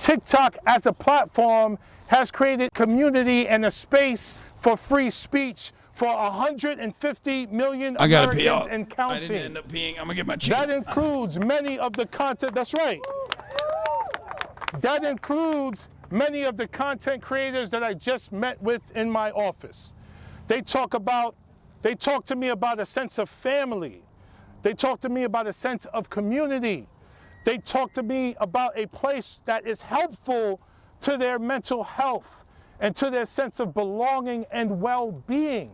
TikTok as a platform has created community and a space for free speech for 150 million Americans and counting. I didn't end up peeing. I'm gonna get my chicken. That includes many of the content. That's right. That includes many of the content creators that I just met with in my office. They talk to me about a sense of family. They talk to me about a sense of community. They talk to me about a place that is helpful to their mental health and to their sense of belonging and well-being.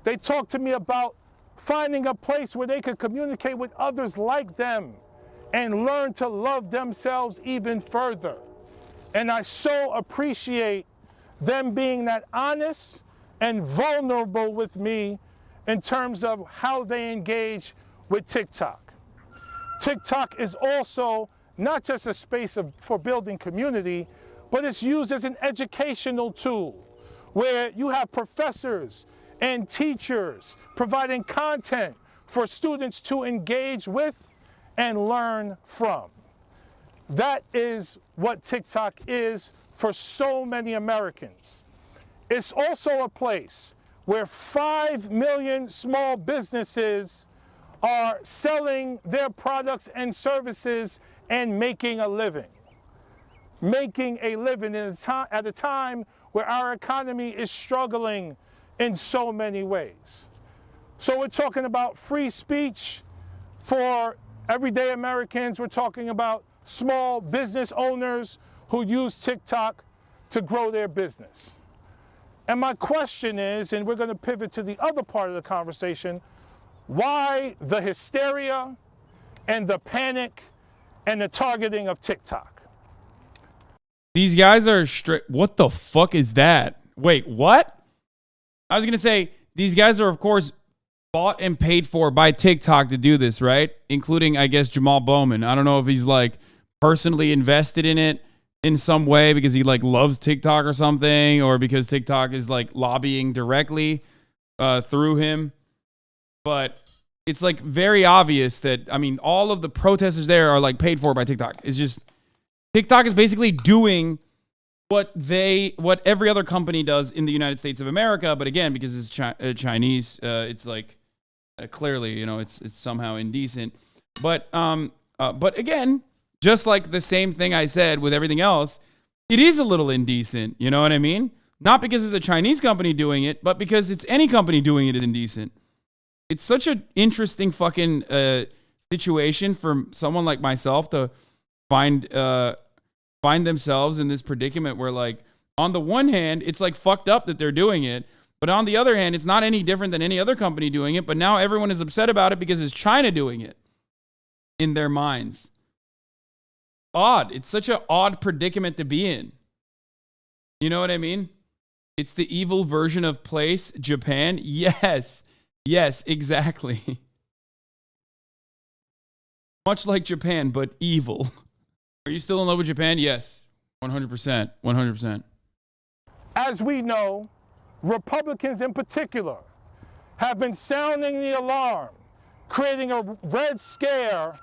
They talk to me about finding a place where they can communicate with others like them and learn to love themselves even further. And I so appreciate them being that honest and vulnerable with me in terms of how they engage with TikTok. TikTok is also not just a space for building community, but it's used as an educational tool where you have professors and teachers providing content for students to engage with and learn from. That is what TikTok is for so many Americans. It's also a place where 5 million small businesses are selling their products and services and making a living. Making a living at a time where our economy is struggling in so many ways. So we're talking about free speech for everyday Americans. We're talking about small business owners who use TikTok to grow their business. And my question is, and we're going to pivot to the other part of the conversation, why the hysteria and the panic and the targeting of TikTok? These guys are straight. What the fuck is that? Wait, what? I was going to say, these guys are, of course, bought and paid for by TikTok to do this, right? Including, I guess, Jamal Bowman. I don't know if he's like personally invested in it in some way because he like loves TikTok or something, or because TikTok is like lobbying directly through him. But it's like very obvious that, I mean, all of the protesters there are like paid for by TikTok. It's just, TikTok is basically doing what every other company does in the United States of America. But again, because it's Chinese, it's like clearly, you know, it's somehow indecent. But again, just like the same thing I said with everything else, it is a little indecent. You know what I mean? Not because it's a Chinese company doing it, but because it's any company doing it is indecent. It's such an interesting fucking situation for someone like myself to find themselves in this predicament where, like, on the one hand, it's like fucked up that they're doing it, but on the other hand, it's not any different than any other company doing it, but now everyone is upset about it because it's China doing it in their minds. Odd. It's such an odd predicament to be in. You know what I mean? It's the evil version of place, Japan. Yes. Yes, exactly. Much like Japan, but evil. Are you still in love with Japan? Yes. 100%. 100%. As we know, Republicans in particular have been sounding the alarm, creating a red scare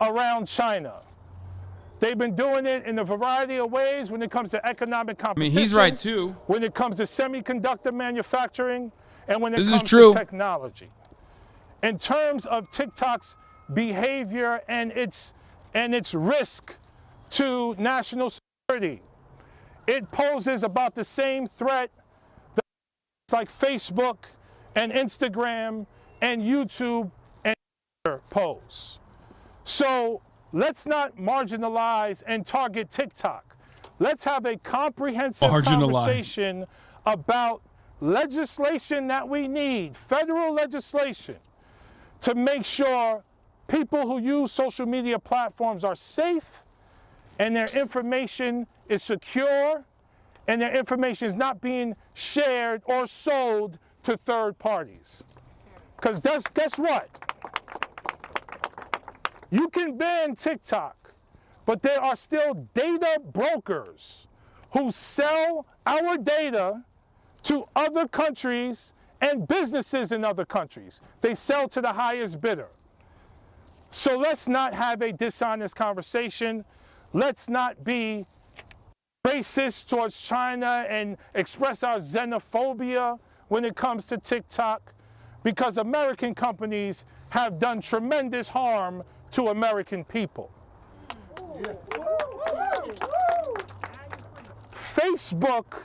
around China. They've been doing it in a variety of ways when it comes to economic competition. I mean, he's right too. When it comes to semiconductor manufacturing, and when it This comes is true. to technology. In terms of TikTok's behavior and its risk to national security, it poses about the same threat that like Facebook and Instagram and YouTube and Twitter pose. So let's not marginalize and target TikTok. Let's have a comprehensive conversation about legislation that we need, federal legislation, to make sure people who use social media platforms are safe and their information is secure and their information is not being shared or sold to third parties. Because guess what? You can ban TikTok, but there are still data brokers who sell our data to other countries and businesses in other countries. They sell to the highest bidder. So let's not have a dishonest conversation. Let's not be racist towards China and express our xenophobia when it comes to TikTok, because American companies have done tremendous harm to American people. Facebook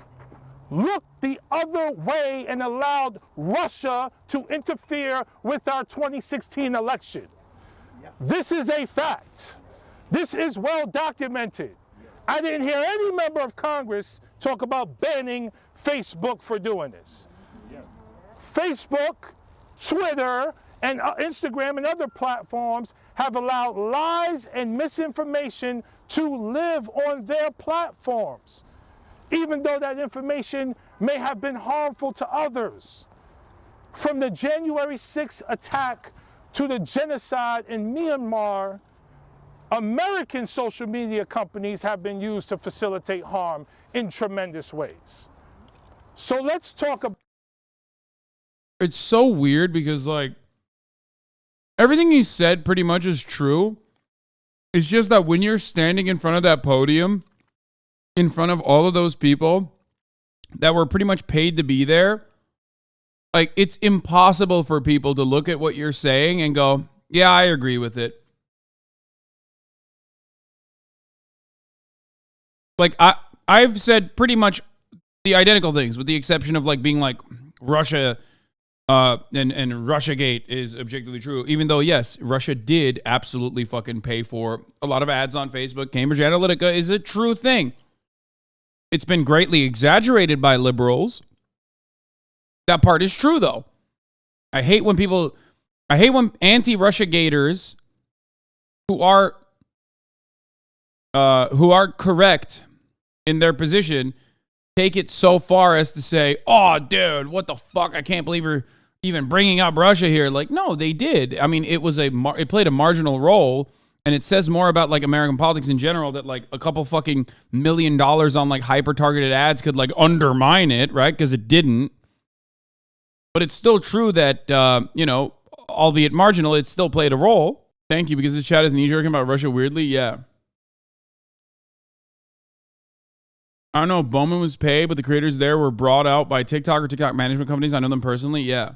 looked the other way and allowed Russia to interfere with our 2016 election. This is a fact. This is well documented. I didn't hear any member of Congress talk about banning Facebook for doing this. Facebook, Twitter, and Instagram and other platforms have allowed lies and misinformation to live on their platforms, even though that information may have been harmful to others. From the January 6th attack to the genocide in Myanmar, American social media companies have been used to facilitate harm in tremendous ways. So let's talk about... It's so weird because, like, everything he said pretty much is true. It's just that when you're standing in front of that podium, in front of all of those people that were pretty much paid to be there, like, it's impossible for people to look at what you're saying and go, yeah, I agree with it. Like, I've said pretty much the identical things, with the exception of, like, being like Russia and Russiagate is objectively true, even though, yes, Russia did absolutely fucking pay for a lot of ads on Facebook. Cambridge Analytica is a true thing. It's been greatly exaggerated by liberals. That part is true, though. I hate when anti-Russiagators who are correct in their position take it so far as to say, oh, dude, what the fuck? I can't believe you're even bringing up Russia here. Like, no, they did. I mean, it played a marginal role, and it says more about, like, American politics in general that, like, a couple fucking $1 million on, like, hyper-targeted ads could, like, undermine it, right? Because it didn't. But it's still true that, albeit marginal, it still played a role. Thank you, because the chat is knee-jerking about Russia weirdly. Yeah. I don't know if Bowman was paid, but the creators there were brought out by TikTok or TikTok management companies. I know them personally. Yeah.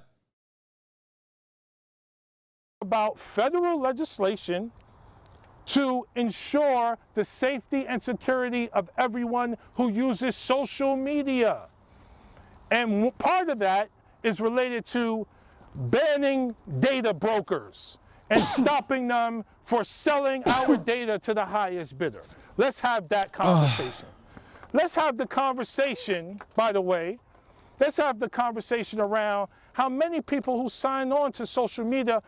About federal legislation to ensure the safety and security of everyone who uses social media. And part of that is related to banning data brokers and stopping them for selling our data to the highest bidder. Let's have that conversation. Let's have the conversation, by the way, let's have the conversation around how many people who sign on to social media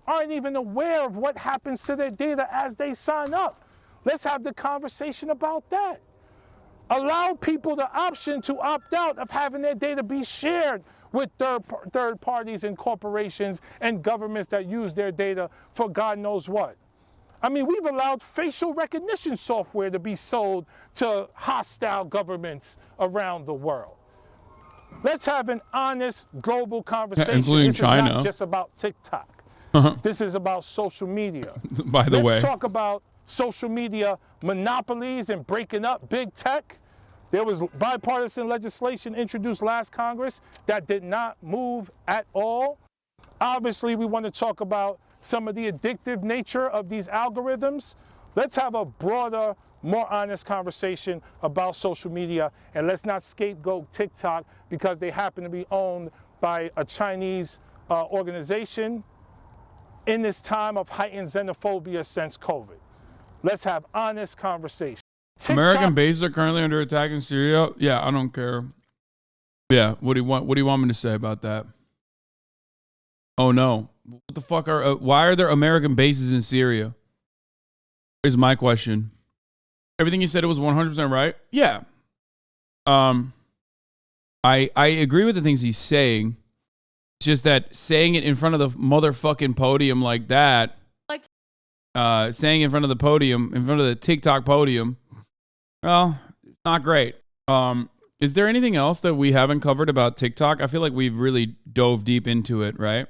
aren't even aware of what happens to their data as they sign up. Let's have the conversation about that. Allow people the option to opt out of having their data be shared with third parties and corporations and governments that use their data for God knows what. I mean, we've allowed facial recognition software to be sold to hostile governments around the world. Let's have an honest global conversation. Including this China. Is not just about TikTok. This is about social media. By the way. Let's talk about social media monopolies and breaking up big tech. There was bipartisan legislation introduced last Congress that did not move at all. Obviously, we want to talk about some of the addictive nature of these algorithms. Let's have a broader, more honest conversation about social media, and let's not scapegoat TikTok because they happen to be owned by a Chinese organization in this time of heightened xenophobia since COVID. Let's have honest conversation. American bases are currently under attack in Syria. Yeah, I don't care. Yeah, what do you want me to say about that? Oh no. What the fuck why are there American bases in Syria? Here's my question. Everything you said, it was 100% right? Yeah. I agree with the things he's saying. It's just that saying it in front of the motherfucking podium like that, saying in front of the podium, in front of the TikTok podium, well, it's not great. Is there anything else that we haven't covered about TikTok? I feel like we've really dove deep into it, right?